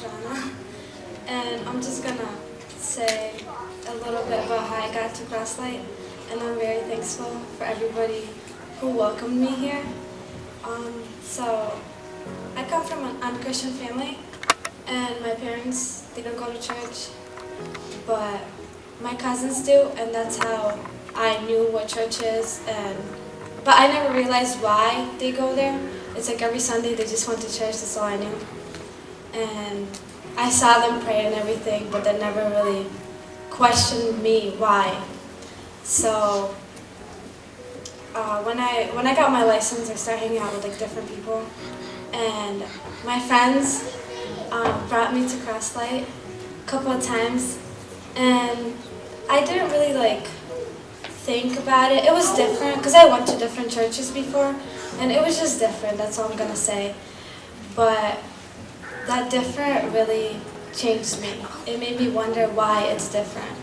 Jana, and I'm just gonna say a little bit about how I got to CrossLight, and I'm very thankful for everybody who welcomed me here. So I come from an unchristian family, and my parents, they don't go to church, but my cousins do, and that's how I knew what church is. But I never realized why they go there. It's like every Sunday they just went to church, that's all I knew. And I saw them pray and everything, but they never really questioned me why. So when I got my license, I started hanging out with like different people, and my friends brought me to CrossLight a couple of times, and I didn't really like think about it. It was different because I went to different churches before, and it was just different. That's all I'm gonna say. But that different really changed me. It made me wonder why it's different.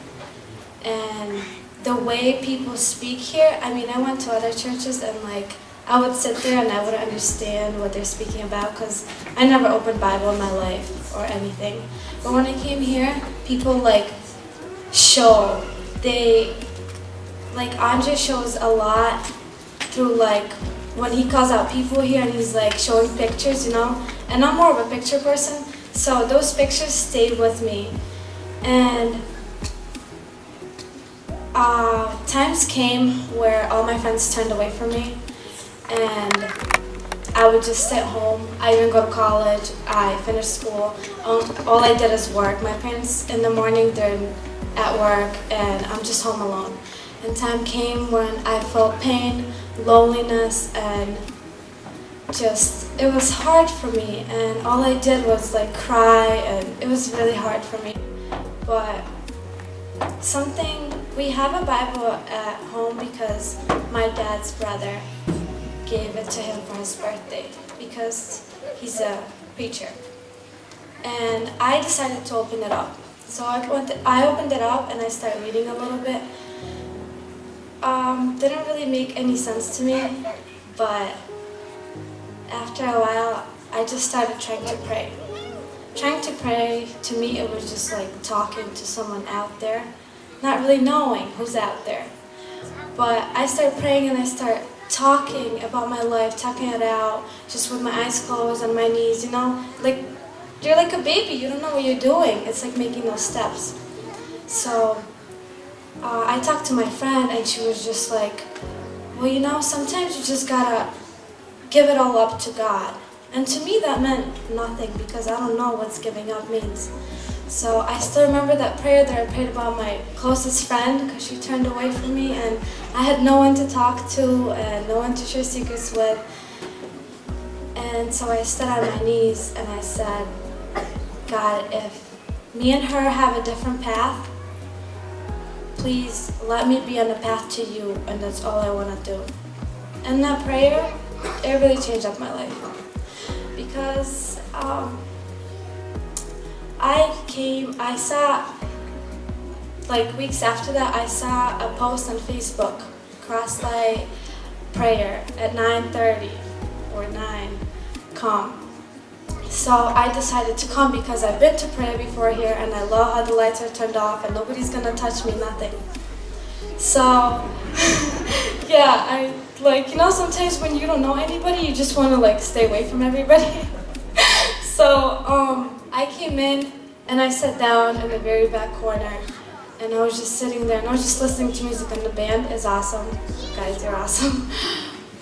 And the way people speak here, I mean, I went to other churches and like I would sit there and I wouldn't understand what they're speaking about because I never opened Bible in my life or anything. But when I came here, people like show. Like Andre shows a lot through like when he calls out people here and he's like showing pictures, you know, and I'm more of a picture person, so those pictures stayed with me. And times came where all my friends turned away from me, and I would just sit home. I didn't go to college, I finished school, all I did is work. My parents in the morning, they're at work, and I'm just home alone. And time came when I felt pain, loneliness, and it was hard for me, and all I did was like cry, and it was really hard for me. But we have a Bible at home because my dad's brother gave it to him for his birthday because he's a preacher. And I decided to open it up. So I opened it up and I started reading a little bit. Didn't really make any sense to me, but after a while, I just started trying to pray. Trying to pray, to me, it was just like talking to someone out there, not really knowing who's out there. But I started praying and I started talking about my life, talking it out, just with my eyes closed on my knees, you know? Like, you're like a baby, you don't know what you're doing. It's like making those steps. So I talked to my friend and she was just like, well, you know, sometimes you just gotta give it all up to God. And to me that meant nothing because I don't know what giving up means. So I still remember that prayer that I prayed about my closest friend because she turned away from me and I had no one to talk to and no one to share secrets with. And so I stood on my knees and I said, God, if me and her have a different path, please let me be on the path to you, and that's all I want to do. And that prayer, it really changed up my life. Because I saw, like weeks after that, I saw a post on Facebook, CrossLight prayer at 9:30 or 9, come. So I decided to come because I've been to prayer before here and I love how the lights are turned off and nobody's gonna touch me, nothing. So, yeah, I like, you know, sometimes when you don't know anybody, you just wanna like stay away from everybody. So, I came in and I sat down in the very back corner and I was just sitting there and I was just listening to music and the band is awesome. Guys, you're awesome.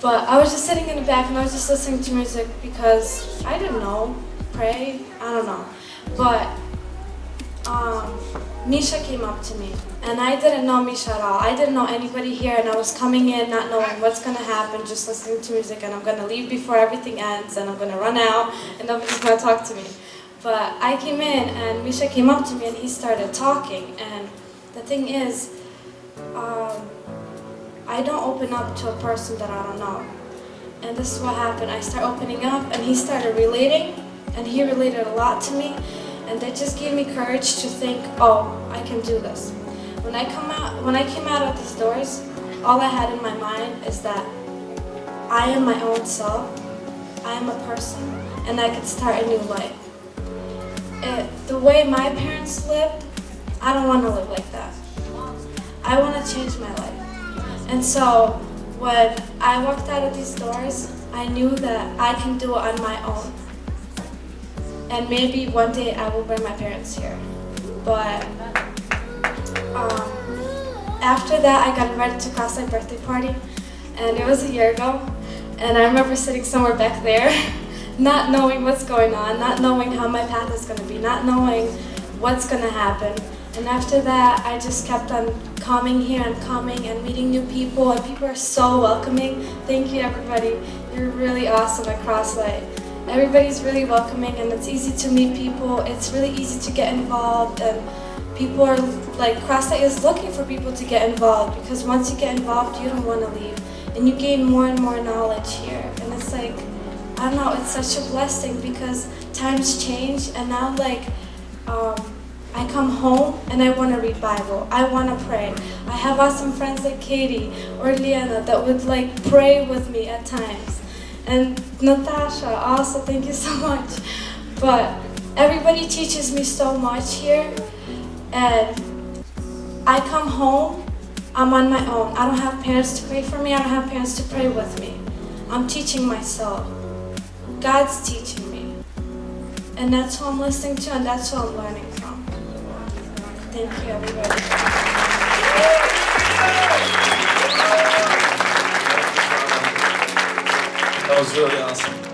But I was just sitting in the back and I was just listening to music because I didn't know, pray, I don't know. But Misha came up to me and I didn't know Misha at all. I didn't know anybody here and I was coming in not knowing what's going to happen, just listening to music, and I'm going to leave before everything ends and I'm going to run out and nobody's going to talk to me. But I came in and Misha came up to me and he started talking, and the thing is, I don't open up to a person that I don't know. And this is what happened. I started opening up and he started relating, and he related a lot to me, and that just gave me courage to think, oh, I can do this. When I came out of these doors, all I had in my mind is that I am my own self, I am a person, and I could start a new life. the way my parents lived, I don't want to live like that. I want to change my life. And so when I walked out of these doors, I knew that I can do it on my own. And maybe one day I will bring my parents here. But after that, I got invited to CrossLight birthday party, and it was a year ago. And I remember sitting somewhere back there, not knowing what's going on, not knowing how my path is going to be, not knowing what's going to happen. And after that, I just kept on coming here and coming and meeting new people, and people are so welcoming. Thank you, everybody. You're really awesome at CrossLight. Everybody's really welcoming, and it's easy to meet people. It's really easy to get involved, and people are like, CrossLight is looking for people to get involved, because once you get involved, you don't want to leave, and you gain more and more knowledge here. And it's like, I don't know, it's such a blessing because times change, and now like, I come home and I want to read Bible. I want to pray. I have awesome friends like Katie or Liana that would like pray with me at times. And Natasha, also, thank you so much. But everybody teaches me so much here. And I come home, I'm on my own. I don't have parents to pray for me. I don't have parents to pray with me. I'm teaching myself. God's teaching me. And that's who I'm listening to, and that's who I'm learning from. Thank you, everybody. That was really awesome.